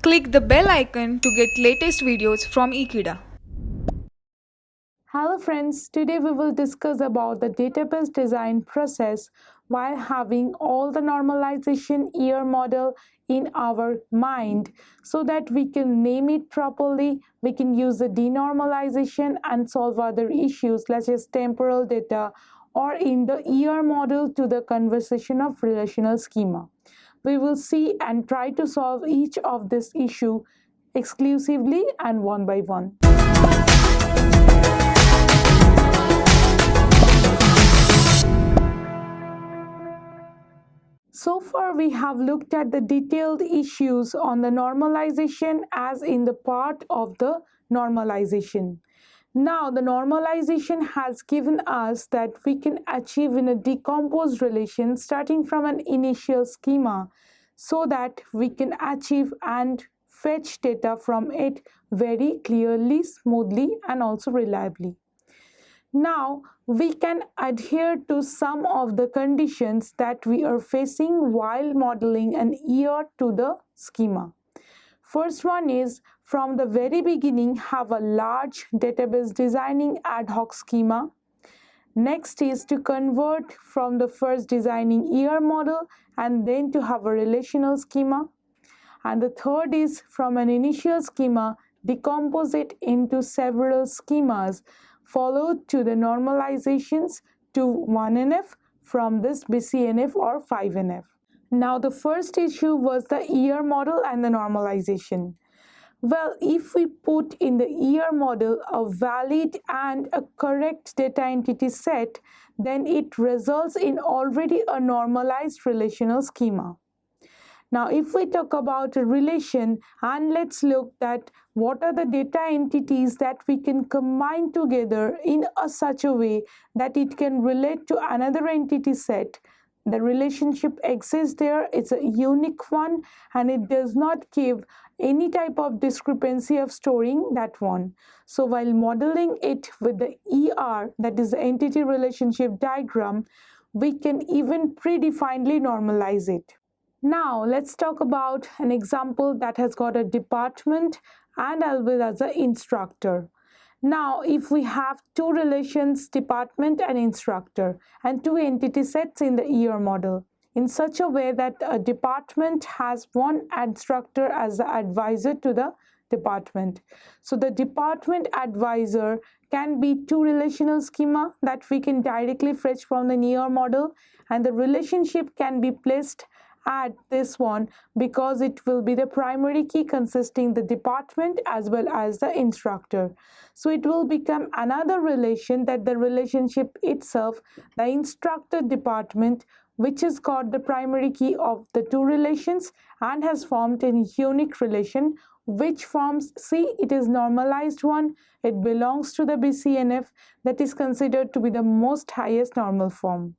Click the bell icon to get latest videos from Ekeeda. Hello friends, today we will discuss about the database design process while having all the normalization year model in our mind so that we can name it properly, we can use the denormalization and solve other issues such as temporal data or in the year model to the conversation of relational schema. We will see and try to solve each of this issue exclusively and one by one. So far, we have looked at the detailed issues on the normalization as in the part of the normalization. Now, the normalization has given us that we can achieve in a decomposed relation starting from an initial schema so that we can achieve and fetch data from it very clearly, smoothly, and also reliably. Now, we can adhere to some of the conditions that we are facing while modeling an year to the schema. First one is from the very beginning have a large database designing ad hoc schema. Next is to convert from the first designing year model and then to have a relational schema. And the third is from an initial schema decompose it into several schemas followed to the normalizations to 1NF from this BCNF or 5NF. Now the first issue was the year model and the normalization. Well, if we put in the year model a valid and a correct data entity set, then it results in already a normalized relational schema. Now, if we talk about a relation, and let's look at what are the data entities that we can combine together in such a way that it can relate to another entity set. The relationship exists there, it's a unique one, and it does not give any type of discrepancy of storing that one. So while modeling it with the ER, that is the entity relationship diagram, we can even predefinedly normalize it. Now let's talk about an example that has got a department and Alvin as an instructor. Now if we have two relations, department and instructor, and two entity sets in the year model in such a way that a department has one instructor as the advisor to the department. So the department advisor can be two relational schema that we can directly fetch from the year model, and the relationship can be placed at this one because it will be the primary key consisting the department as well as the instructor. So it will become another relation that the relationship itself, the instructor department, which is called the primary key of the two relations and has formed a unique relation which forms, see, it is normalized one, it belongs to the BCNF that is considered to be the most highest normal form.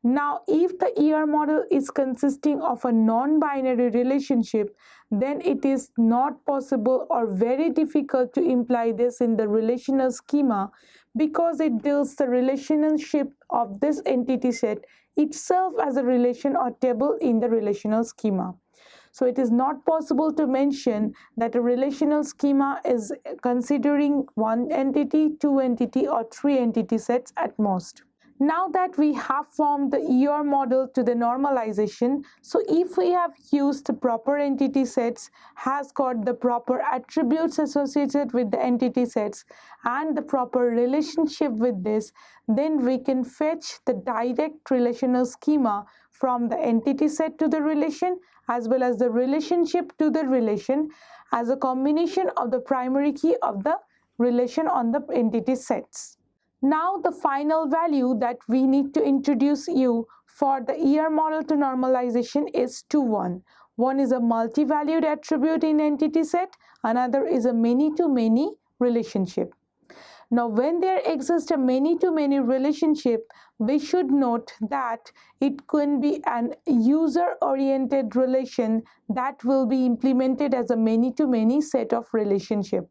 Now, if the ER model is consisting of a non-binary relationship, then it is not possible or very difficult to imply this in the relational schema because it deals the relationship of this entity set itself as a relation or table in the relational schema. So it is not possible to mention that a relational schema is considering one entity, two entity, or three entity sets at most. Now that we have formed the ER model to the normalization, so if we have used the proper entity sets, has got the proper attributes associated with the entity sets and the proper relationship with this, then we can fetch the direct relational schema from the entity set to the relation as well as the relationship to the relation as a combination of the primary key of the relation on the entity sets. Now the final value that we need to introduce you for the ER model to normalization is 2-1. One is a multi-valued attribute in entity set, another is a many-to-many relationship. Now when there exists a many-to-many relationship, we should note that it can be an user-oriented relation that will be implemented as a many-to-many set of relationship.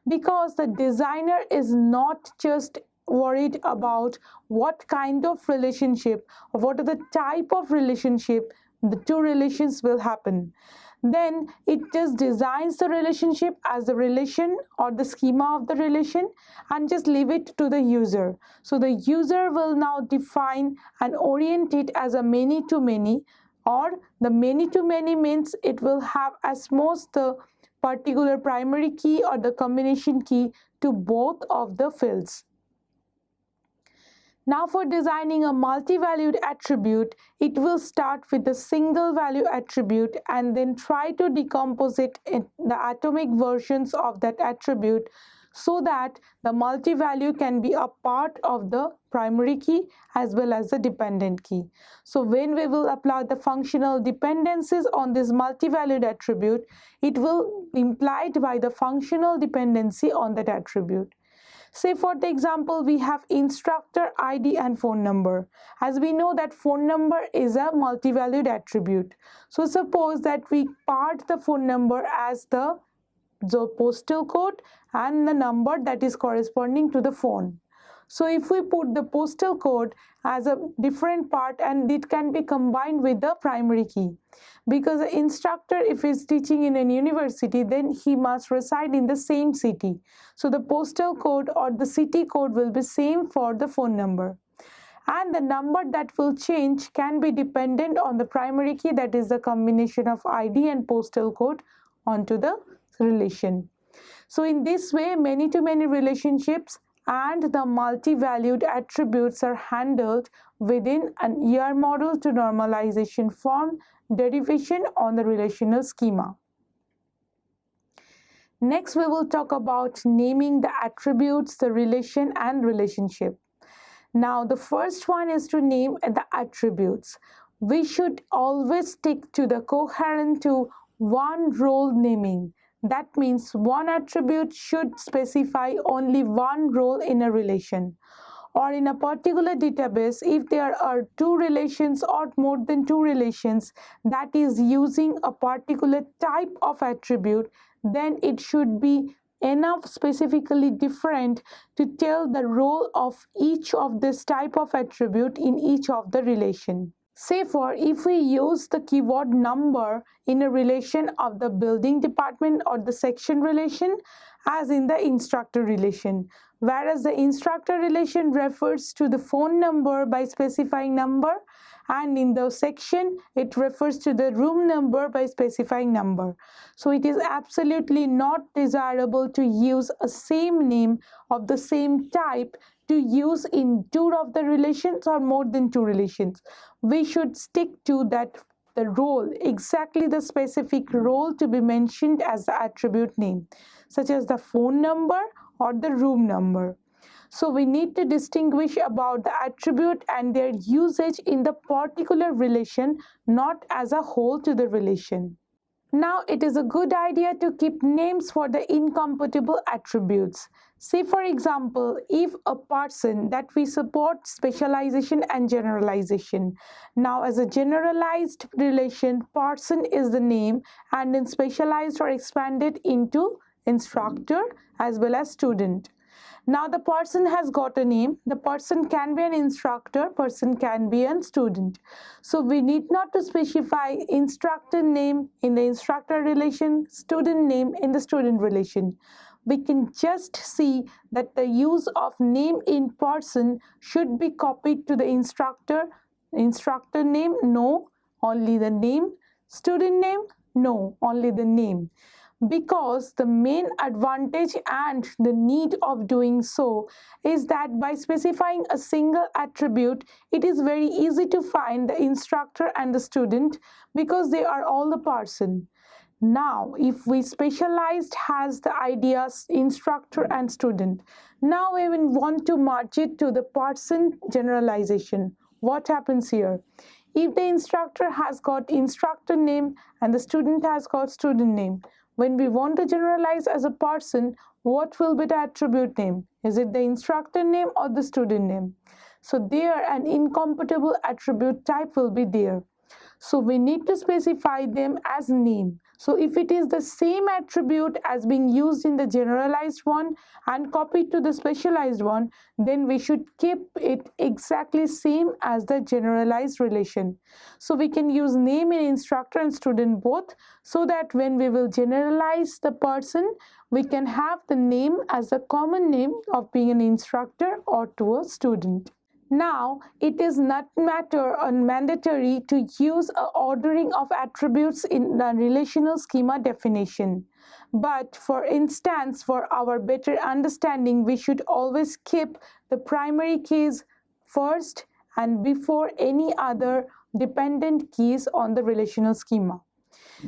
Because the designer is not just worried about what kind of relationship or what are the type of relationship the two relations will happen. then it just designs the relationship as the relation or the schema of the relation and just leave it to the user. So the user will now define and orient it as a many-to-many, or the many-to-many means it will have as most the particular primary key or the combination key to both of the fields. Now for designing a multi-valued attribute, it will start with a single value attribute and then try to decompose it in the atomic versions of that attribute so that the multi-value can be a part of the primary key as well as the dependent key. So when we will apply the functional dependencies on this multi-valued attribute, it will be implied by the functional dependency on that attribute. Say for the example, we have instructor ID and phone number. As we know that phone number is a multi-valued attribute. So suppose that we part the phone number as the postal code and the number that is corresponding to the phone. So if we put the postal code as a different part and it can be combined with the primary key, because the instructor, if he's teaching in a university, then he must reside in the same city. So the postal code or the city code will be same for the phone number. And the number that will change can be dependent on the primary key, that is the combination of ID and postal code onto the relation. So in this way, many-to-many relationships and the multi-valued attributes are handled within an ER model to normalization form derivation on the relational schema. Next, we will talk about naming the attributes, the relation and relationship. Now, the first one is to name the attributes. We should always stick to the coherent to one role naming. That means one attribute should specify only one role in a relation. Or in a particular database, if there are two relations or more than two relations that is using a particular type of attribute, then it should be enough specifically different to tell the role of each of this type of attribute in each of the relation. Say for if we use the keyword number in a relation of the building department or the section relation as in the instructor relation, whereas the instructor relation refers to the phone number by specifying number, and in the section it refers to the room number by specifying number. So it is absolutely not desirable to use a same name of the same type to use in two of the relations or more than two relations. We should stick to that the role, exactly the specific role to be mentioned as the attribute name, such as the phone number or the room number. So we need to distinguish about the attribute and their usage in the particular relation, not as a whole to the relation. Now it is a good idea to keep names for the incompatible attributes. Say for example, if a person that we support specialization and generalization. Now as a generalized relation, person is the name and then specialized or expanded into instructor as well as student. Now the person has got a name. The person can be an instructor, person can be a student. So we need not to specify instructor name in the instructor relation, student name in the student relation. We can just see that the use of name in person should be copied to the instructor. Instructor name, no, only the name. Student name, no, only the name. Because the main advantage and the need of doing so is that by specifying a single attribute, it is very easy to find the instructor and the student because they are all the person. Now, if we specialized has the ideas instructor and student, now we will want to merge it to the person generalization. What happens here? If the instructor has got instructor name and the student has got student name, when we want to generalize as a person, what will be the attribute name? Is it the instructor name or the student name? So there an incompatible attribute type will be there. So we need to specify them as name. So if it is the same attribute as being used in the generalized one and copied to the specialized one, then we should keep it exactly same as the generalized relation. So we can use name in instructor and student both, so that when we will generalize the person, we can have the name as a common name of being an instructor or to a student. Now, it is not matter or mandatory to use a ordering of attributes in the relational schema definition. But for instance, for our better understanding, we should always keep the primary keys first and before any other dependent keys on the relational schema.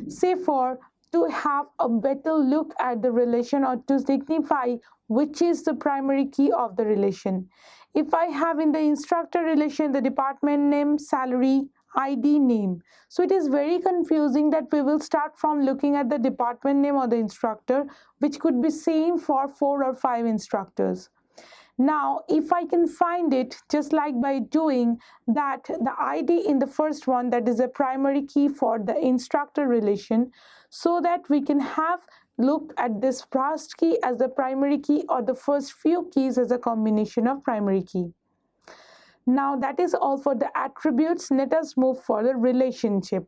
Say for to have a better look at the relation or to signify which is the primary key of the relation. If I have in the instructor relation the department name, salary, ID, name. So it is very confusing that we will start from looking at the department name or the instructor, which could be same for 4 or 5 instructors. Now, if I can find it just like by doing that, the ID in the first one, that is a primary key for the instructor relation, so that we can have looked at this first key as the primary key or the first few keys as a combination of primary key. Now that is all for the attributes. Let us move for the relationship.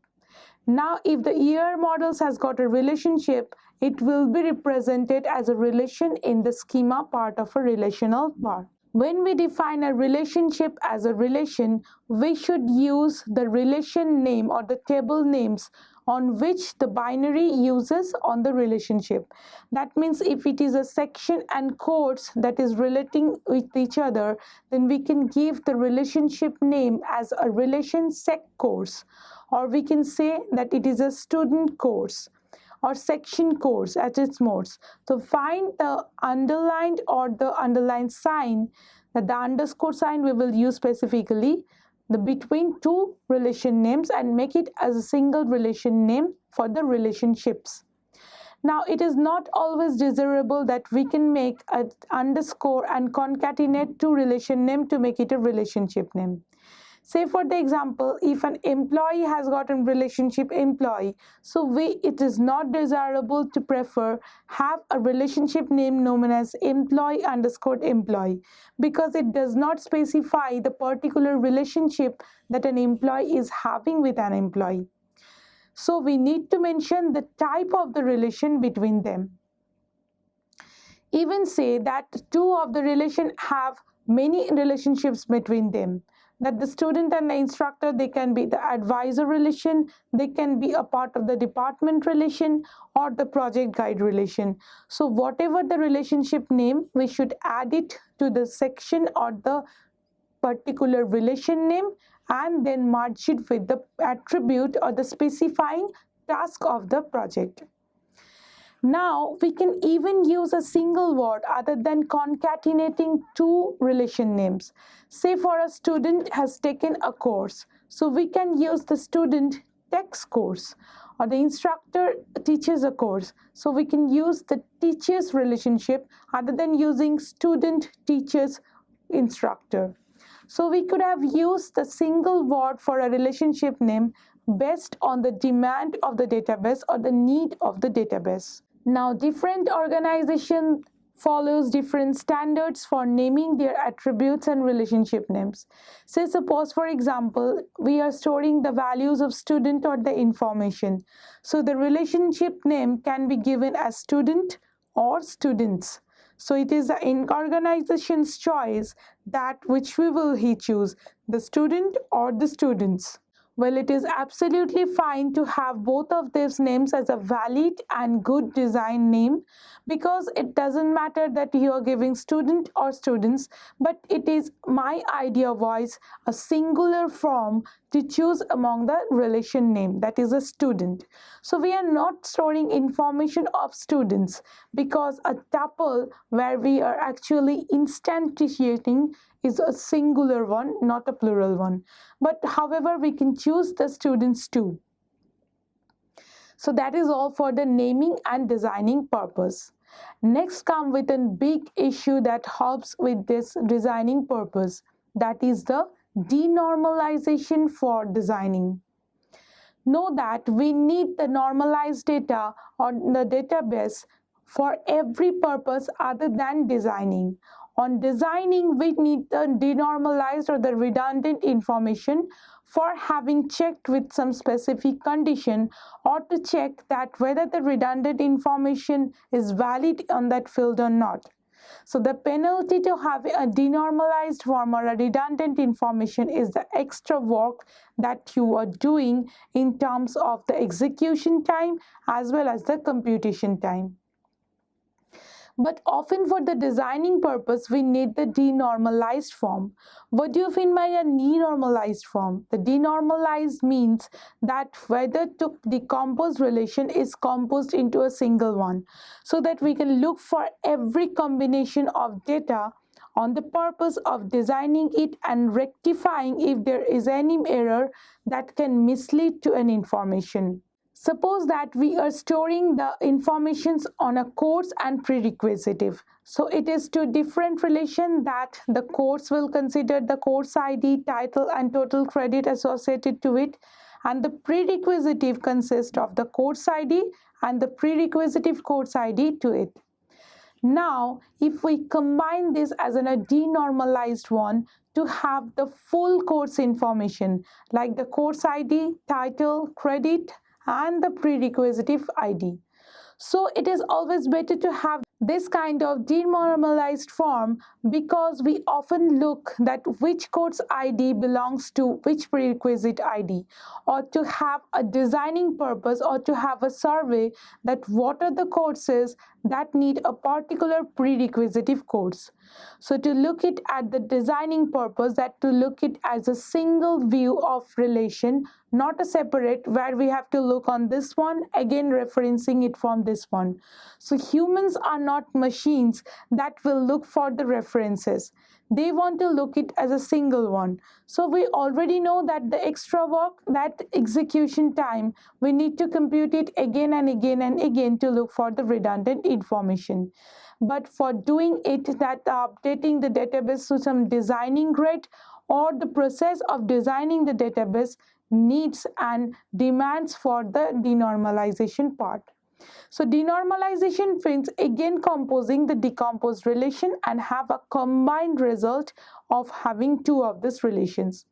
Now if the ER models has got a relationship, it will be represented as a relation in the schema part of a relational part. When we define a relationship as a relation, we should use the relation name or the table names on which the binary uses on the relationship. That means if it is a section and course that is relating with each other, then we can give the relationship name as a relation sec course, or we can say that it is a student course or section course at its most. So find the underlined or the underlined sign, that the underscore sign we will use specifically the between two relation names and make it as a single relation name for the relationships. Now it is not always desirable that we can make an underscore and concatenate two relation name to make it a relationship name. Say for the example, if an employee has got a relationship employee, so it is not desirable to prefer have a relationship name known as employee underscore employee, because it does not specify the particular relationship that an employee is having with an employee. So we need to mention the type of the relation between them. Even say that two of the relation have many relationships between them, that the student and the instructor, they can be the advisor relation, they can be a part of the department relation or the project guide relation. So whatever the relationship name, we should add it to the section or the particular relation name and then merge it with the attribute or the specifying task of the project. Now we can even use a single word other than concatenating two relation names. Say for a student has taken a course, so we can use the student takes course, or the instructor teaches a course, so we can use the teachers relationship other than using student teachers instructor. So we could have used the single word for a relationship name based on the demand of the database or the need of the database. Now, different organizations follows different standards for naming their attributes and relationship names. Say suppose for example, we are storing the values of student or the information. So the relationship name can be given as student or students. So it is the organization's choice that which we will choose, the student or the students. Well, it is absolutely fine to have both of these names as a valid and good design name, because it doesn't matter that you are giving student or students, but it is my idea was a singular form to choose among the relation name, that is a student. So we are not storing information of students, because a tuple where we are actually instantiating is a singular one, not a plural one. But however, we can choose the students too. So that is all for the naming and designing purpose. Next come with a big issue that helps with this designing purpose, that is the denormalization for designing. Know that we need the normalized data on the database for every purpose other than designing. On designing, we need the denormalized or the redundant information for having checked with some specific condition, or to check that whether the redundant information is valid on that field or not. So the penalty to having a denormalized form or a redundant information is the extra work that you are doing in terms of the execution time as well as the computation time. But often for the designing purpose, we need the denormalized form. What do you mean by a denormalized form? The denormalized means that whether to decomposed relation is composed into a single one, so that we can look for every combination of data on the purpose of designing it and rectifying if there is any error that can mislead to an information. Suppose that we are storing the informations on a course and prerequisite. So it is two different relations that the course will consider the course ID, title and total credit associated to it, and the prerequisite consists of the course ID and the prerequisite course ID to it. Now, if we combine this as a denormalized one to have the full course information like the course ID, title, credit, and the prerequisite ID. So it is always better to have this kind of denormalized form, because we often look that which course ID belongs to which prerequisite ID, or to have a designing purpose or to have a survey that what are the courses that need a particular prerequisite course. So to look it at the designing purpose, that to look it as a single view of relation, not a separate where we have to look on this one again referencing it from this one. So humans are not machines that will look for the references. They want to look it as a single one. So we already know that the extra work, that execution time, we need to compute it again and again and again to look for the redundant information. But for doing it, that updating the database to some designing grid or the process of designing the database needs and demands for the denormalization part. So denormalization means again composing the decomposed relation and have a combined result of having two of these relations.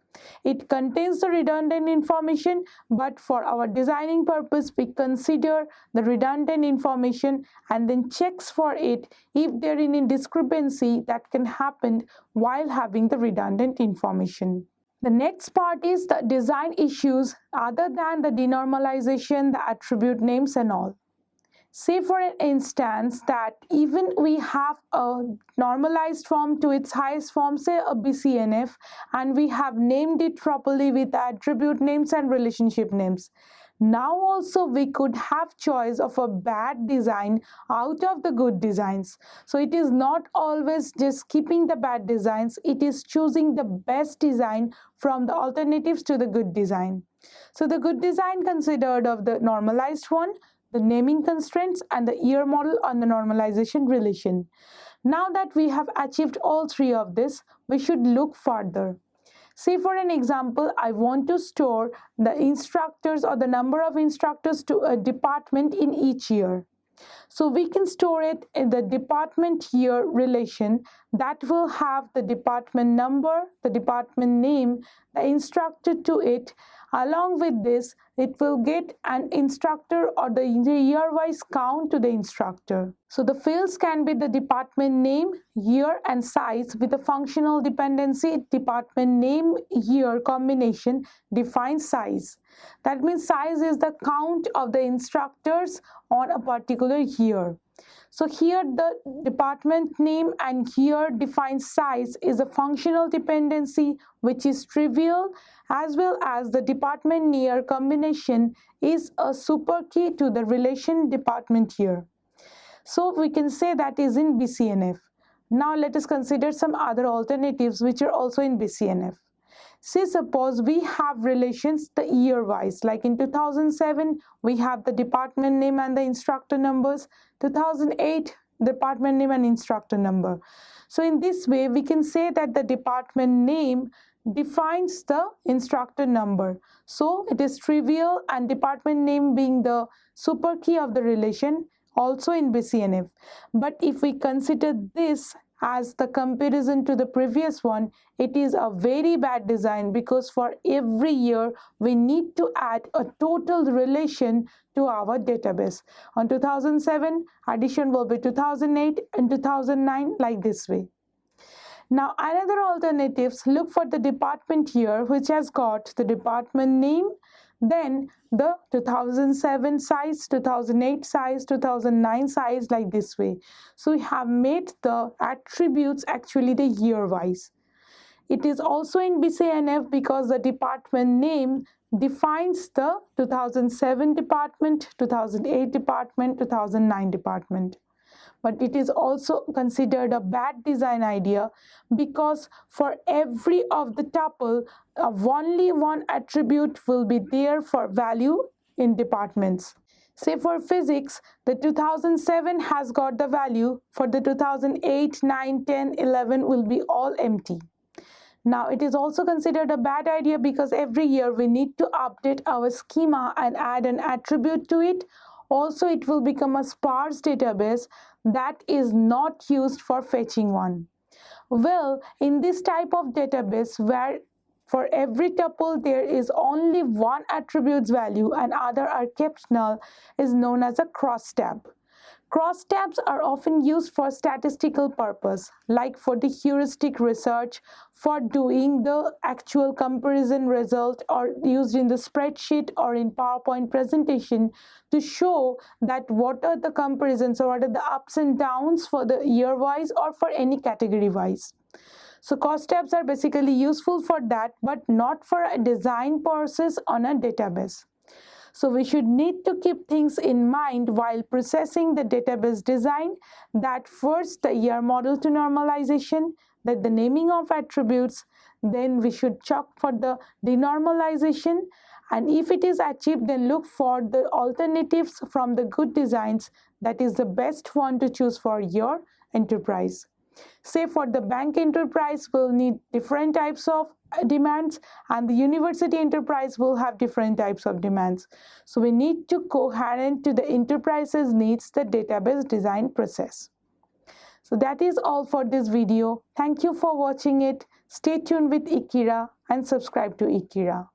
It contains the redundant information, but for our designing purpose, we consider the redundant information and then checks for it if there is any discrepancy that can happen while having the redundant information. The next part is the design issues other than the denormalization, the attribute names and all. Say for an instance that even we have a normalized form to its highest form, say a BCNF, and we have named it properly with attribute names and relationship names. Now also we could have choice of a bad design out of the good designs. So it is not always just keeping the bad designs, it is choosing the best design from the alternatives to the good design. So the good design considered of the normalized one, the naming constraints and the year model on the normalization relation. Now that we have achieved all three of this, we should look further. Say for an example, I want to store the instructors or the number of instructors to a department in each year. So we can store it in the department year relation that will have the department number, the department name, the instructor to it. Along with this, it will get an instructor or the year-wise count to the instructor. So the fields can be the department name, year and size with a functional dependency. Department name, year combination defines size. That means size is the count of the instructors on a particular year. So here the department name and year defines size is a functional dependency which is trivial, as well as the department year combination is a super key to the relation department year. So we can say that is in BCNF. Now let us consider some other alternatives which are also in BCNF. Say suppose we have relations the year wise, like in 2007 we have the department name and the instructor numbers, 2008 department name and instructor number. So in this way we can say that the department name defines the instructor number. So it is trivial, and department name being the super key of the relation, also in BCNF. But if we consider this as the comparison to the previous one, it is a very bad design, because for every year we need to add a total relation to our database. On 2007, addition will be 2008 and 2009, like this way. Now another alternatives, look for the department here which has got the department name, then the 2007 size, 2008 size, 2009 size, like this way. So we have made the attributes actually the year wise. It is also in BCNF because the department name defines the 2007 department, 2008 department, 2009 department. But it is also considered a bad design idea, because for every of the tuple, only one attribute will be there for value in departments. Say for physics, the 2007 has got the value, for the 2008, 9, 10, 11 will be all empty. Now it is also considered a bad idea because every year we need to update our schema and add an attribute to it. Also, it will become a sparse database that is not used for fetching one. Well, in this type of database where for every tuple there is only one attribute's value and other are kept null, is known as a crosstab. Crosstabs are often used for statistical purpose, like for the heuristic research, for doing the actual comparison result, or used in the spreadsheet or in PowerPoint presentation to show that what are the comparisons or what are the ups and downs for the year wise or for any category wise. So crosstabs are basically useful for that, but not for a design process on a database. So we should need to keep things in mind while processing the database design, that first the year model to normalization, that the naming of attributes, then we should check for the denormalization, and if it is achieved, then look for the alternatives from the good designs, that is the best one to choose for your enterprise. Say for the bank enterprise will need different types of demands, and the university enterprise will have different types of demands. So we need to coherent to the enterprise's needs the database design process. So that is all for this video. Thank you for watching it. Stay tuned with Ekeeda and subscribe to Ekeeda.